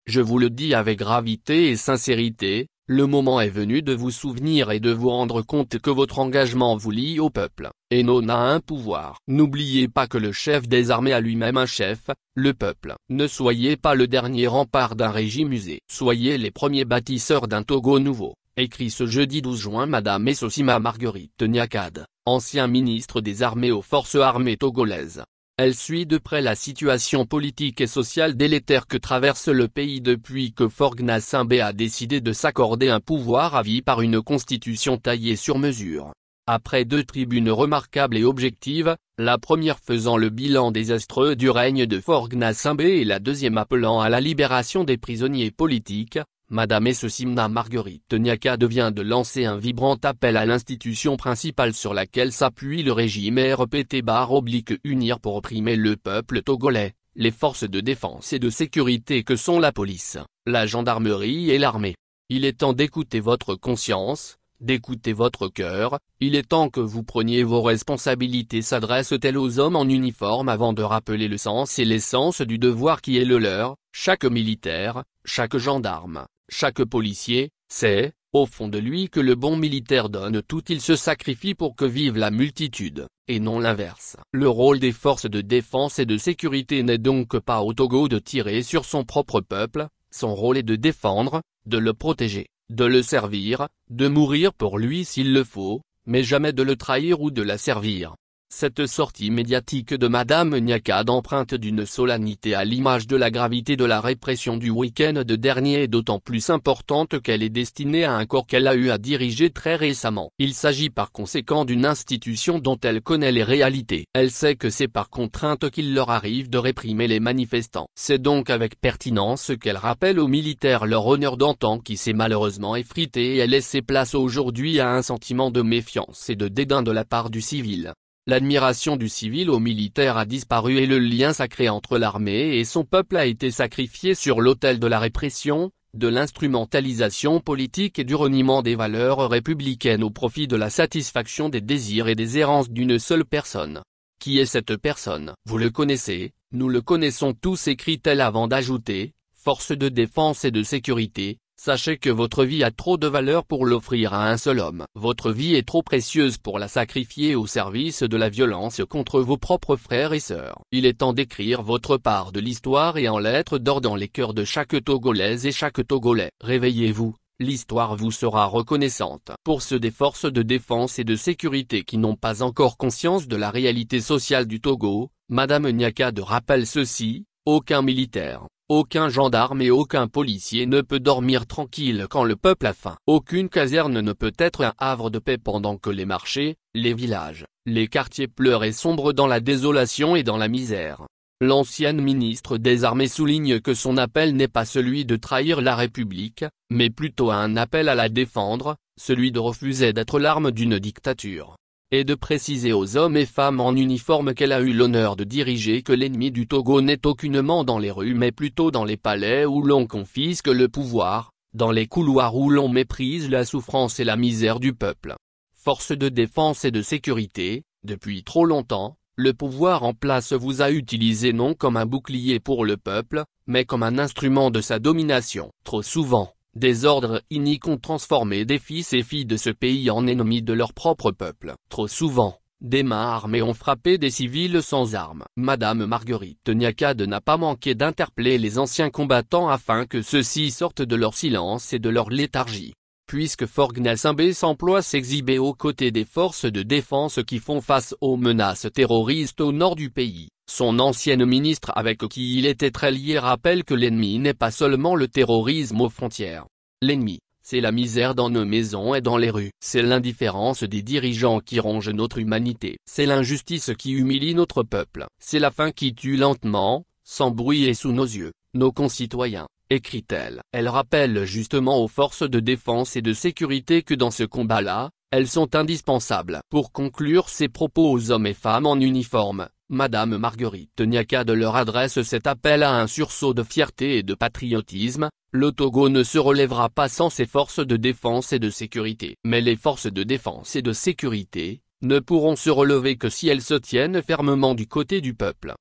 je vous le dis avec gravité et sincérité, le moment est venu de vous souvenir et de vous rendre compte que votre engagement vous lie au peuple, et non à un pouvoir. N'oubliez pas que le chef des armées a lui-même un chef, le peuple. Ne soyez pas le dernier rempart d'un régime usé. Soyez les premiers bâtisseurs d'un Togo nouveau, écrit ce jeudi 12 juin Madame Essosima Marguerite Niakad, ancien ministre des Armées aux forces armées togolaises. Elle suit de près la situation politique et sociale délétère que traverse le pays depuis que Faure Gnassingbé a décidé de s'accorder un pouvoir à vie par une constitution taillée sur mesure. Après 2 tribunes remarquables et objectives, la première faisant le bilan désastreux du règne de Faure Gnassingbé et la deuxième appelant à la libération des prisonniers politiques, Madame Essosima Marguerite Niakad vient de lancer un vibrant appel à l'institution principale sur laquelle s'appuie le régime RPT-Unir pour opprimer le peuple togolais, les forces de défense et de sécurité que sont la police, la gendarmerie et l'armée. Il est temps d'écouter votre conscience, d'écouter votre cœur, il est temps que vous preniez vos responsabilités, s'adresse-t-elle aux hommes en uniforme avant de rappeler le sens et l'essence du devoir qui est le leur. Chaque militaire, chaque gendarme, chaque policier, sait, au fond de lui que le bon militaire donne tout, il se sacrifie pour que vive la multitude, et non l'inverse. Le rôle des forces de défense et de sécurité n'est donc pas au Togo de tirer sur son propre peuple, son rôle est de défendre, de le protéger, de le servir, de mourir pour lui s'il le faut, mais jamais de le trahir ou de l'asservir. Cette sortie médiatique de Madame Niakad empreinte d'une solennité à l'image de la gravité de la répression du week-end dernier est d'autant plus importante qu'elle est destinée à un corps qu'elle a eu à diriger très récemment. Il s'agit par conséquent d'une institution dont elle connaît les réalités. Elle sait que c'est par contrainte qu'il leur arrive de réprimer les manifestants. C'est donc avec pertinence qu'elle rappelle aux militaires leur honneur d'antan qui s'est malheureusement effrité et a laissé place aujourd'hui à un sentiment de méfiance et de dédain de la part du civil. L'admiration du civil aux militaires a disparu et le lien sacré entre l'armée et son peuple a été sacrifié sur l'autel de la répression, de l'instrumentalisation politique et du reniement des valeurs républicaines au profit de la satisfaction des désirs et des errances d'une seule personne. Qui est cette personne? Vous le connaissez, nous le connaissons tous, écrit-elle avant d'ajouter, force de défense et de sécurité. Sachez que votre vie a trop de valeur pour l'offrir à un seul homme. Votre vie est trop précieuse pour la sacrifier au service de la violence contre vos propres frères et sœurs. Il est temps d'écrire votre part de l'histoire et en lettres d'or dans les cœurs de chaque Togolaise et chaque Togolais. Réveillez-vous, l'histoire vous sera reconnaissante. Pour ceux des forces de défense et de sécurité qui n'ont pas encore conscience de la réalité sociale du Togo, Madame Niakad rappelle ceci, aucun militaire, aucun gendarme et aucun policier ne peut dormir tranquille quand le peuple a faim. Aucune caserne ne peut être un havre de paix pendant que les marchés, les villages, les quartiers pleurent et sombrent dans la désolation et dans la misère. L'ancienne ministre des Armées souligne que son appel n'est pas celui de trahir la République, mais plutôt un appel à la défendre, celui de refuser d'être l'arme d'une dictature. Et de préciser aux hommes et femmes en uniforme qu'elle a eu l'honneur de diriger que l'ennemi du Togo n'est aucunement dans les rues mais plutôt dans les palais où l'on confisque le pouvoir, dans les couloirs où l'on méprise la souffrance et la misère du peuple. Force de défense et de sécurité, depuis trop longtemps, le pouvoir en place vous a utilisé non comme un bouclier pour le peuple, mais comme un instrument de sa domination. Trop souvent, des ordres iniques ont transformé des fils et filles de ce pays en ennemis de leur propre peuple. Trop souvent, des mains armées ont frappé des civils sans armes. Madame Marguerite Niakad n'a pas manqué d'interpeller les anciens combattants afin que ceux-ci sortent de leur silence et de leur léthargie. Puisque Faure Gnassingbé s'emploie à s'exhiber aux côtés des forces de défense qui font face aux menaces terroristes au nord du pays, son ancienne ministre avec qui il était très lié rappelle que l'ennemi n'est pas seulement le terrorisme aux frontières. L'ennemi, c'est la misère dans nos maisons et dans les rues. C'est l'indifférence des dirigeants qui ronge notre humanité. C'est l'injustice qui humilie notre peuple. C'est la faim qui tue lentement, sans bruit et sous nos yeux, nos concitoyens, écrit-elle. Elle rappelle justement aux forces de défense et de sécurité que dans ce combat-là, elles sont indispensables. Pour conclure ses propos aux hommes et femmes en uniforme, Madame Marguerite Niakad leur adresse cet appel à un sursaut de fierté et de patriotisme. Le Togo ne se relèvera pas sans ses forces de défense et de sécurité. Mais les forces de défense et de sécurité ne pourront se relever que si elles se tiennent fermement du côté du peuple.